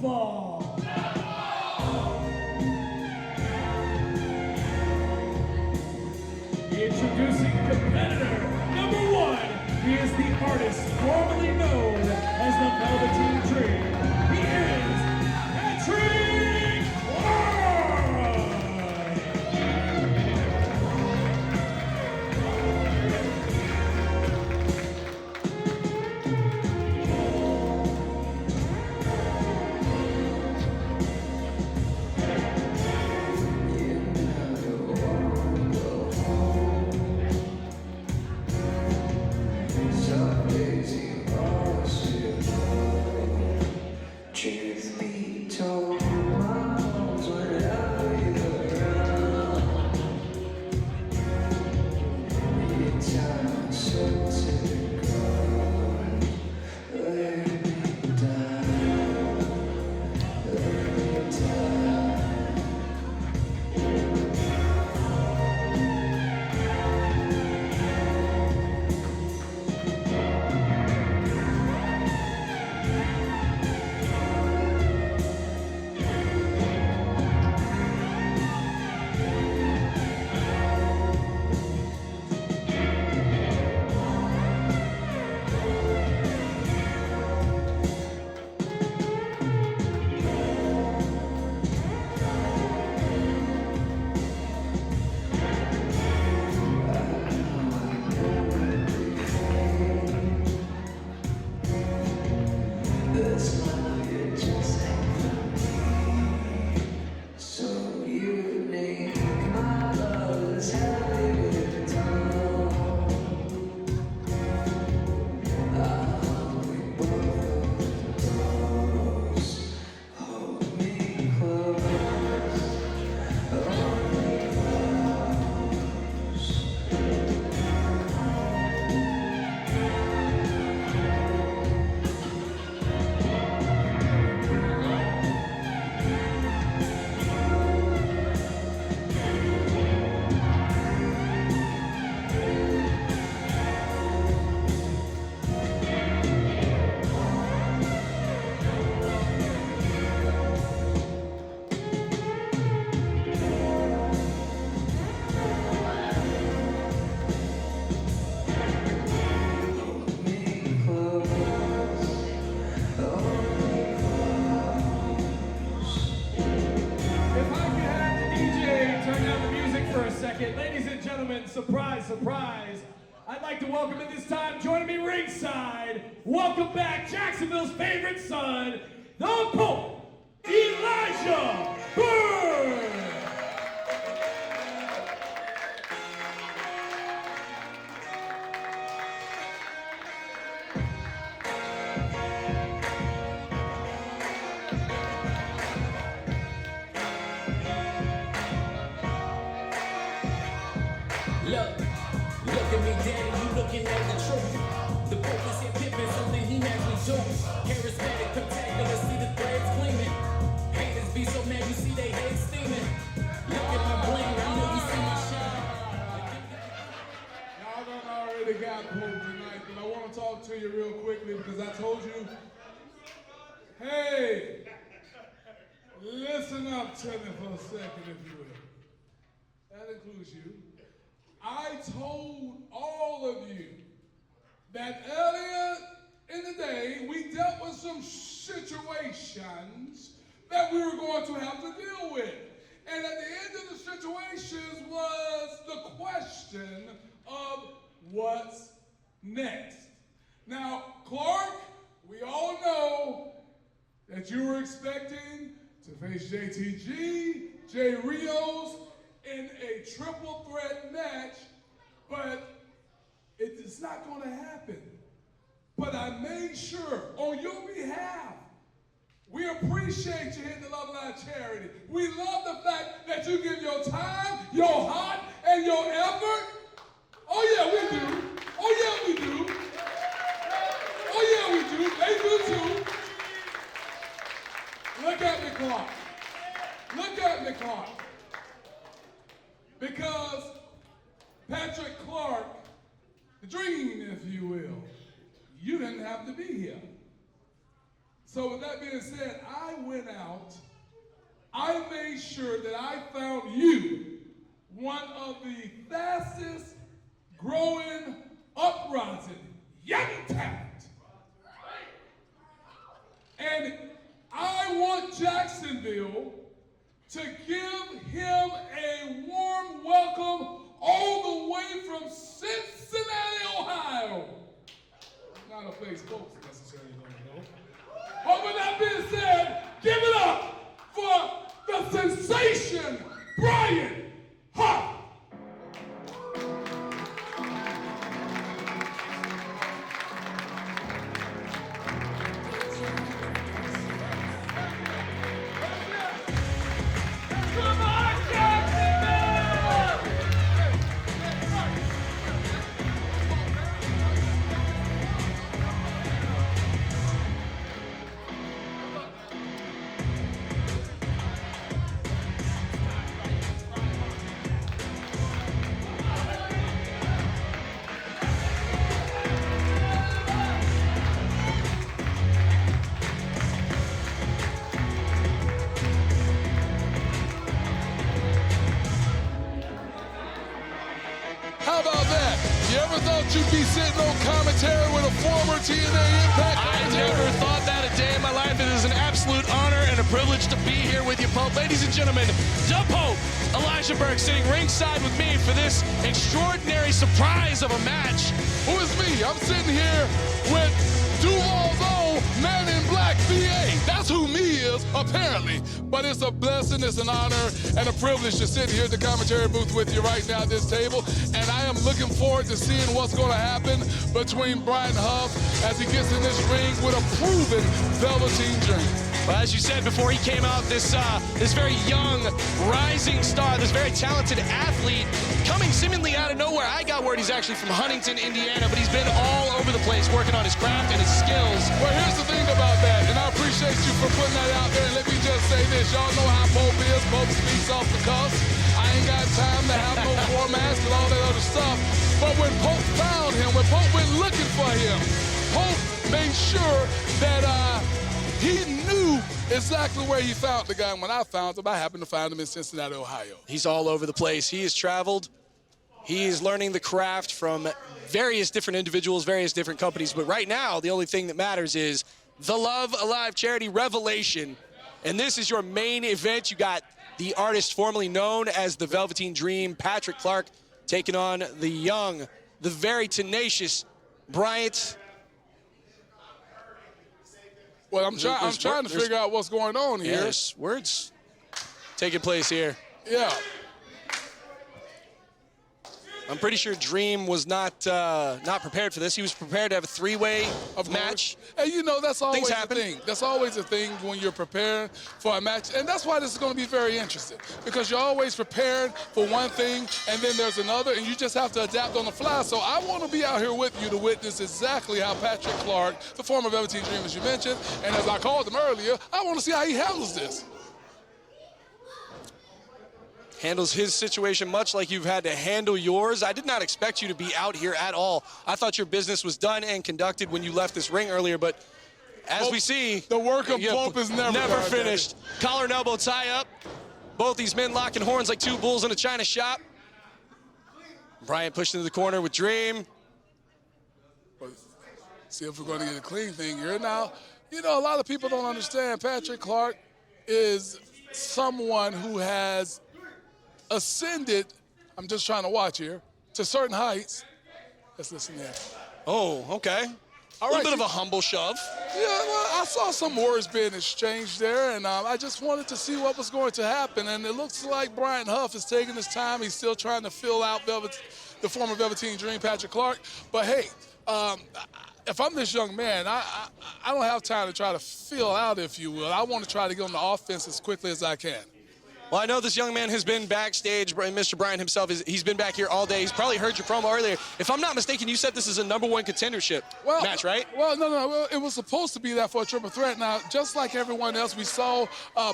Ball. Introducing competitor number 1. He is the artist formerly known as the Velveteen Tree. He is Patrick Ward. Truth be told, my arms whenever you're around. Your time so to the ground. Lay me down, lay me down. This love you just ain't for me. So unique, my love is heavy with time. I hope we both close. Hold me close. Hold me close. Hold me close. Hold me close. If I could have the DJ turn down the music for a second. Ladies and gentlemen, surprise, surprise. I'd like to welcome at this time, joining me ringside, welcome back Jacksonville's favorite son, the Pope, Elijah Bird. Look at me, daddy, you looking at the truth. The Pope is here pimping something he naturally do. Charismatic, spectacular, see the threads gleaming. Haters be so mad, you see they heads steaming. Look at my bling, I know you see my shine. Y'all done already got Pope tonight, but I want to talk to you real quickly because I told you, hey, listen up to me for a second, if you will. That includes you. I told all of you that earlier in the day, we dealt with some situations that we were going to have to deal with. And at the end of the situations was the question of what's next. Now, Clark, we all know that you were expecting to face JTG, Jay Rios, in a triple threat match, but it's not going to happen. But I made sure, on your behalf, we appreciate you hitting the Love Line charity. We love the fact that you give your time, your heart, and your effort. Oh yeah, we do. Oh yeah, we do. Oh yeah, we do. They do too. Look at me, Clark. Look at me, Clark. Because Patrick Clark, the dream, if you will, you didn't have to be here. So with that being said, I went out, I made sure that I found you one of the fastest growing uprising young talent. And I want Jacksonville to give him a warm welcome all the way from Cincinnati, Ohio. Not a place folks necessarily don't know. But with that being said, give it up for the sensation, Bryant Huff. How about that? You ever thought you'd be sitting on commentary with a former TNA Impact I commentator? never thought that a day in my life. It is an absolute honor and a privilege to be here with you, Pope. Ladies and gentlemen, the Pope, Elijah Burke, sitting ringside with me for this extraordinary surprise of a match. Who is me? I'm sitting here with Duval's own Man in Black VA. That's who me is, apparently. But it's a blessing, it's an honor, and a privilege to sit here at the commentary booth with you right now at this table. And I am looking forward to seeing what's going to happen between Bryant Huff as he gets in this ring with a proven Velveteen dream. Well, as you said before he came out, this very young, rising star, this very talented athlete, coming seemingly out of nowhere. I got word he's actually from Huntington, Indiana, but he's been all over the place working on his craft and his skills. Well, here's the thing about that, and I appreciate you for putting that out there. And let me just say this. Y'all know how Pope is. Pope speaks off the cuff. I ain't got time to have no formats and all that other stuff. But when Pope found him, when Pope went looking for him, Pope made sure that he knew exactly where he found the guy. And when I found him, I happened to find him in Cincinnati, Ohio. He's all over the place. He has traveled. He is learning the craft from various different individuals, various different companies. But right now, the only thing that matters is the Love Alive charity Revelation. And this is your main event. You got the artist formerly known as the Velveteen Dream, Patrick Clark, taking on the young, the very tenacious Bryant. Well, I'm trying to figure out what's going on here. Yes, words taking place here. Yeah. I'm pretty sure Dream was not prepared for this. He was prepared to have a three-way match. And you know, that's always Things a happen. thing. That's always a thing when you're preparing for a match. And that's why this is going to be very interesting, because you're always prepared for one thing and then there's another, and you just have to adapt on the fly. So I want to be out here with you to witness exactly how Patrick Clark, the former Velveteen Dream, as you mentioned, and as I called him earlier, I want to see how he handles this. Handles his situation much like you've had to handle yours. I did not expect you to be out here at all. I thought your business was done and conducted when you left this ring earlier, but as we see, the work of Pope is never done, finished. Collar and elbow tie up. Both these men locking horns like two bulls in a china shop. Bryant pushed into the corner with Dream. See if we're going to get a clean thing here. Now, you know, a lot of people don't understand Patrick Clark is someone who has ascended, I'm just trying to watch here, to certain heights. Let's listen there. Oh, okay. All A little right, bit of a humble shove. Yeah, well, I saw some words being exchanged there, and I just wanted to see what was going to happen. And it looks like Bryant Huff is taking his time. He's still trying to fill out the former Velveteen Dream, Patrick Clark. But hey, if I'm this young man, I don't have time to try to fill out, if you will. I want to try to get on the offense as quickly as I can. Well, I know this young man has been backstage, Mr. Bryant himself, he's been back here all day. He's probably heard your promo earlier. If I'm not mistaken, you said this is a #1 contendership match, right? Well, no. Well, it was supposed to be that for a triple threat. Now, just like everyone else, we saw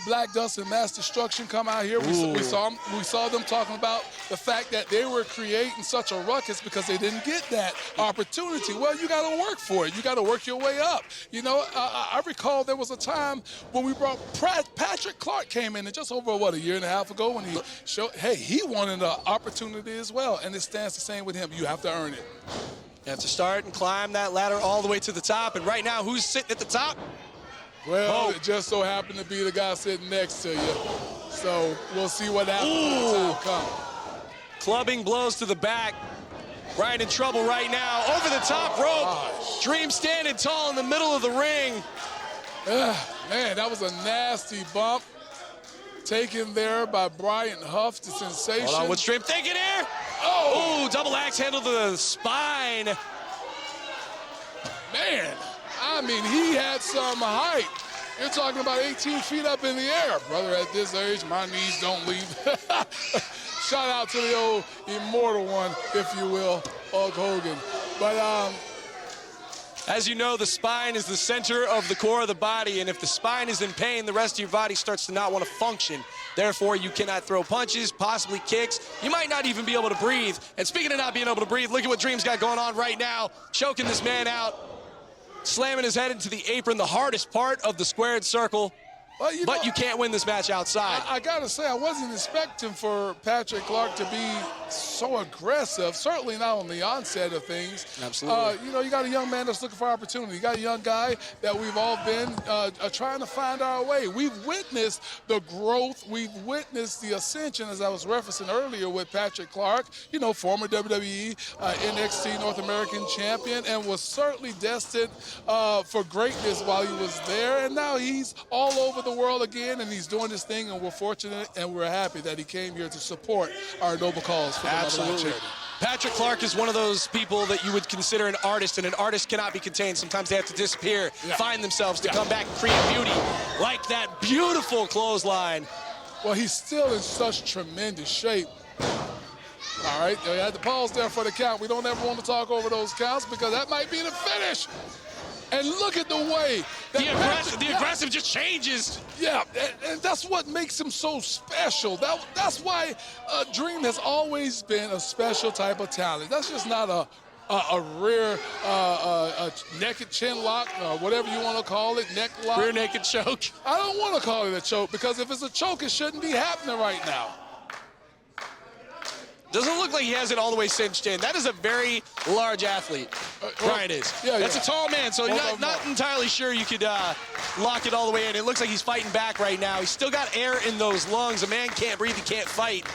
Black Dust and Mass Destruction come out here. We saw them talking about the fact that they were creating such a ruckus because they didn't get that opportunity. Well, you got to work for it. You got to work your way up. You know, I recall there was a time when we brought Patrick Clark came in, and just over, a year and a half ago when he showed, hey, he wanted an opportunity as well, and it stands the same with him. You have to earn it. You have to start and climb that ladder all the way to the top, and right now, who's sitting at the top? Well, it just so happened to be the guy sitting next to you. So we'll see what happens when the time comes. Clubbing blows to the back. Bryant in trouble right now. Over the top rope. Dream standing tall in the middle of the ring. Man, that was a nasty bump. Taken there by Bryant Huff, the sensation. Hold on, what's Dream thinking here? Oh! Ooh, double axe handle to the spine. Man, I mean, he had some height. You're talking about 18 feet up in the air. Brother, at this age, my knees don't leave. Shout out to the old immortal one, if you will, Hulk Hogan. But, as you know, the spine is the center of the core of the body, and if the spine is in pain, the rest of your body starts to not want to function. Therefore, you cannot throw punches, possibly kicks. You might not even be able to breathe. And speaking of not being able to breathe, look at what Dream's got going on right now, choking this man out, slamming his head into the apron, the hardest part of the squared circle. Well, But you can't win this match outside. I got to say, I wasn't expecting for Patrick Clark to be so aggressive, certainly not on the onset of things. Absolutely. You know, you got a young man that's looking for opportunity. You got a young guy that we've all been trying to find our way. We've witnessed the growth. We've witnessed the ascension, as I was referencing earlier with Patrick Clark, you know, former WWE NXT North American champion, and was certainly destined for greatness while he was there. And now he's all over the world again, and he's doing this thing, and we're fortunate and we're happy that he came here to support our noble cause for the Absolutely. charity. Patrick Clark is one of those people that you would consider an artist, and an artist cannot be contained. Sometimes they have to disappear, find themselves to come back and create beauty, like that beautiful clothesline. Well, he's still in such tremendous shape. All right, you had to pause there for the count. We don't ever want to talk over those counts because that might be the finish. And look at the way that The aggressive just changes. Yeah, and that's what makes him so special. That's why Dream has always been a special type of talent. That's just not a rare naked chin lock, or whatever you want to call it, neck lock. Rear naked choke. I don't want to call it a choke because if it's a choke, it shouldn't be happening right now. Doesn't look like he has it all the way cinched in. That is a very large athlete, Bryant is. That's a tall man, so you're not entirely sure you could lock it all the way in. It looks like he's fighting back right now. He's still got air in those lungs. A man can't breathe, he can't fight.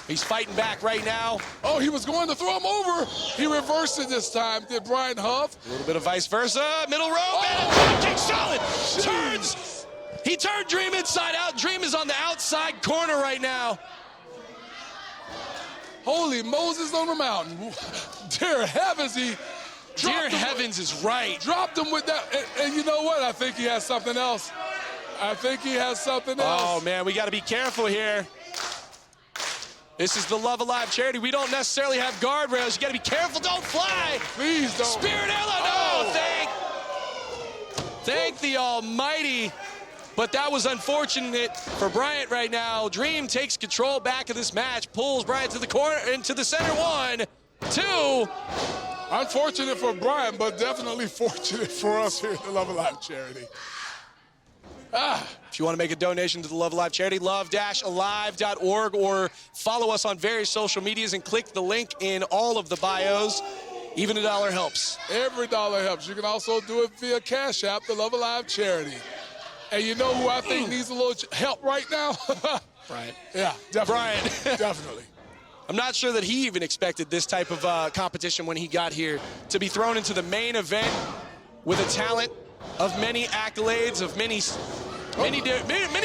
He's fighting back right now. Oh, he was going to throw him over. He reversed it this time, did Bryant Huff. A little bit of vice versa. Middle rope, and a drop kick solid. Turns. He turned Dream inside out. Dream is on the outside corner right now. Holy Moses on the mountain. Dear heavens, he Dear heavens is right. Dropped him with that. And you know what? I think he has something else. I think he has something else. Oh, man, we got to be careful here. This is the Love Alive charity. We don't necessarily have guardrails. You got to be careful. Don't fly. Please don't. Spirit airline. Thank the Almighty. But that was unfortunate for Bryant right now. Dream takes control back of this match, pulls Bryant to the corner, into the center. 1, 2. Unfortunate for Bryant, but definitely fortunate for us here at the Love Alive charity. If you want to make a donation to the Love Alive charity, love-alive.org, or follow us on various social medias and click the link in all of the bios. Even $1 helps. Every dollar helps. You can also do it via Cash App, the Love Alive charity. And you know who I think needs a little help right now? Bryant. Yeah, definitely. Bryant. Definitely. I'm not sure that he even expected this type of competition when he got here, to be thrown into the main event with a talent of many accolades, of many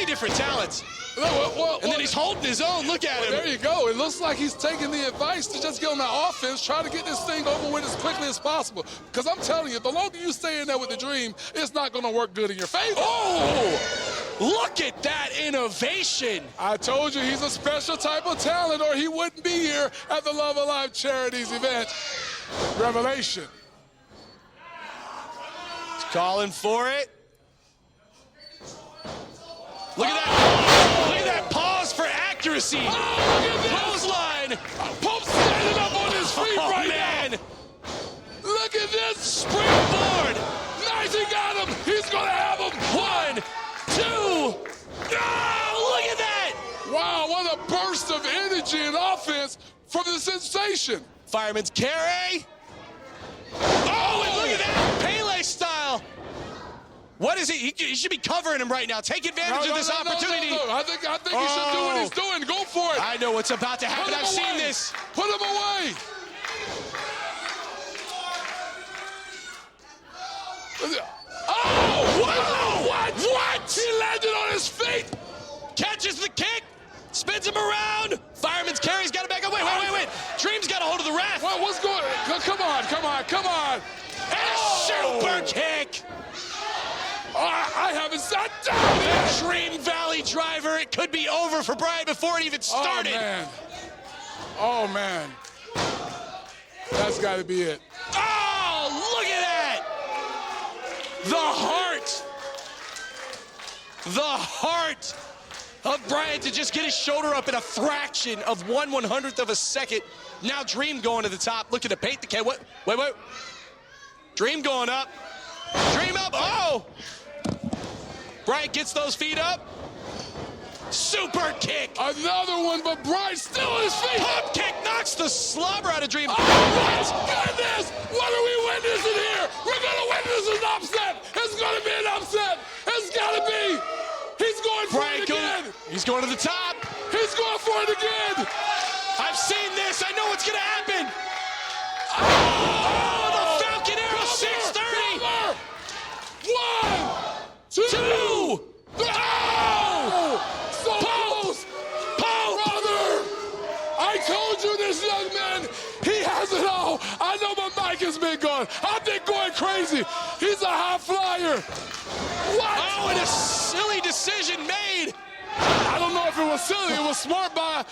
different talents. And then he's holding his own. Look at him. There you go. It looks like he's taking the advice to just get on the offense, try to get this thing over with as quickly as possible. Because I'm telling you, the longer you stay in there with the Dream, it's not going to work good in your favor. Oh! Look at that innovation. I told you he's a special type of talent or he wouldn't be here at the Love Alive Charities event. Revelation. He's calling for it. Look at that. Look at that pause for accuracy. Oh, look at this. Clothesline. Pope standing up on his feet right man. now. Look at this. Springboard. Nice, he got him. He's going to have him. 1, 2. Oh, look at that. Wow, what a burst of energy and offense from the Sensation. Fireman's carry. Oh, and look at that. Pele style. What is he? He should be covering him right now. Take advantage of this opportunity. No. I think he should do what he's doing. Go for it. I know what's about to happen. I've seen this. Put him away. Oh! Wow! What? He landed on his feet. Catches the kick. Spins him around. Fireman's carry's got to back up. Wait. Dream's got a hold of the ref. What's going on? Come on. And a super kick. I haven't sat down yet. Dream Valley driver. It could be over for Bryant before it even started. Oh, man. That's got to be it. Oh, look at that. The heart of Bryant to just get his shoulder up in a fraction of 1/100th of a second. Now Dream going to the top, looking to paint the K. Wait. Dream going up. Dream up. Oh! Bryant gets those feet up. Super kick. Another one, but Bryant still on his feet. Pump kick knocks the slobber out of Dream. Oh, my goodness! What are we witnessing here? We're going to witness an upset. It's going to be an upset. It's got to be. He's going for it again. He's going to the top. He's going for it again. I've seen this. I know what's going to happen. Oh, the Falcon Arrow 630. 1, 2, 3. Oh! So close. Brother, I told you this young man, he has it all. I know my mic has been gone. I've been going crazy. He's a high flyer. What? Oh, and a silly decision made. I don't know if it was silly. It was smart by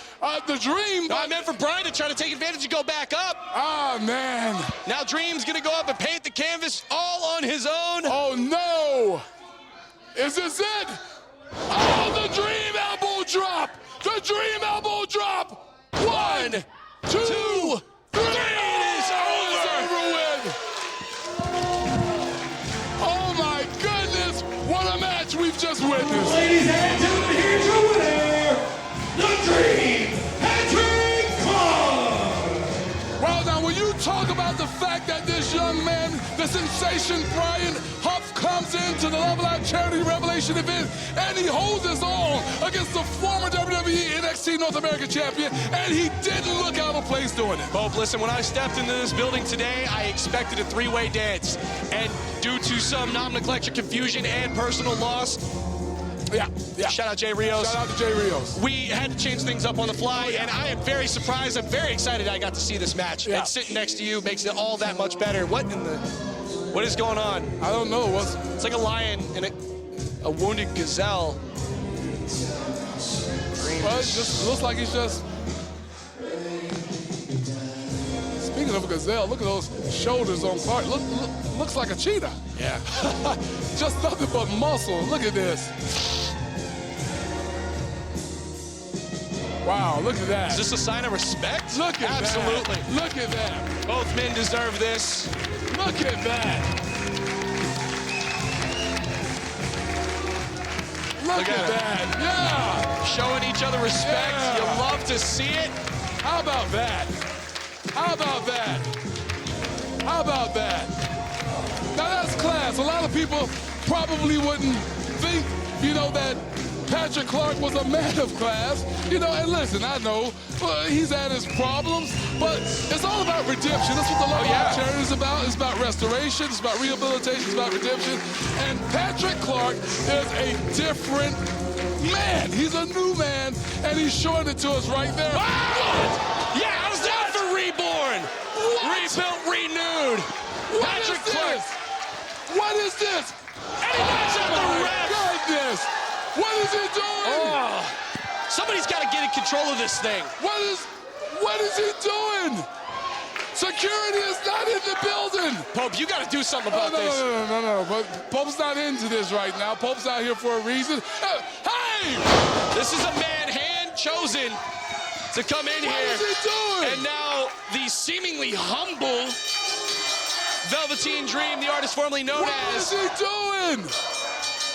the Dream. I meant for Bryant to try to take advantage and go back up. Oh, man. Now Dream's going to go up and paint the canvas all on his own. Oh, no. Is this it? Oh, the Dream elbow drop. The Dream elbow drop. 1, 2, 3. It is over with. Oh, my goodness. What a match we've just witnessed. Ladies and gentlemen, here's your winner, the Dream, Patrick Clark. Well, now, when you talk about the fact that this young man, the Sensation Bryant Huff, comes into the Love Alive Charity Revelation event, and he holds his own against the former WWE NXT North American champion, and he didn't look out of place doing it. Bob, listen, when I stepped into this building today, I expected a three-way dance. And due to some nomenclature confusion and personal loss, Yeah. shout out Jay Rios. Shout out to Jay Rios. We had to change things up on the fly, and I am very surprised. I'm very excited I got to see this match. Yeah. And sitting next to you makes it all that much better. What is going on? I don't know. It's like a lion and a wounded gazelle. Well, it just looks like he's just... Speaking of a gazelle, look at those shoulders on Clark. Looks like a cheetah. Yeah. Just nothing but muscle. Look at this. Wow, look at that. Is this a sign of respect? Look at Absolutely. that. Look at that. Both men deserve this. Look at that. Look at that. Yeah. Showing each other respect. Yeah. You love to see it. How about that? How about that? How about that? Now that's class. A lot of people probably wouldn't think, that Patrick Clark was a man of class. And listen, I know he's had his problems, but it's all about redemption. That's what the Love Alive Charity is about. It's about restoration. It's about rehabilitation. It's about redemption. And Patrick Clark is a different man. He's a new man, and he's showing it to us right there. Wow! Yeah, how's that for reborn? Rebuilt, renewed. Patrick Clark. What is this? And he knocks out the ref. Goodness. What is he doing? Oh, somebody's got to get in control of this thing. What is he doing? Security is not in the building. Pope, you got to do something about this. No. But Pope's not into this right now. Pope's out here for a reason. Hey! This is a man hand chosen to come in here. What is he doing? And now the seemingly humble Velveteen Dream, the artist formerly known as. What is he doing?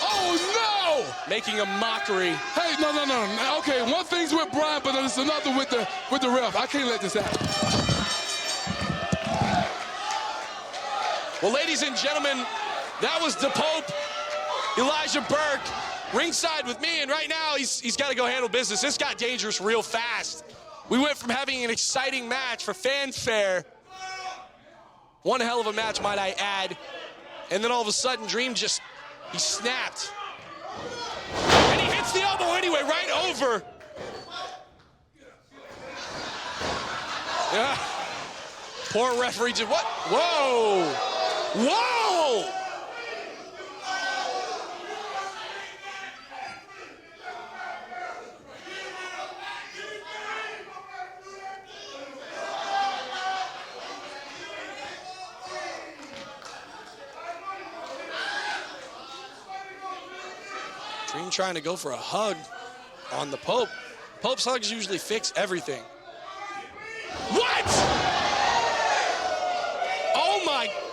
Oh no! Making a mockery. Hey, no. Okay, one thing's with Bryant, but it's another with the ref. I can't let this happen. Well, ladies and gentlemen, that was the Pope, Elijah Burke, ringside with me, and right now he's got to go handle business. This got dangerous real fast. We went from having an exciting match for fanfare, one hell of a match, might I add, and then all of a sudden, Dream he snapped. And he hits the elbow anyway, right over. Yeah. Poor referee just, what? Whoa! Whoa! Dream trying to go for a hug on the Pope. Pope's hugs usually fix everything. What? Oh my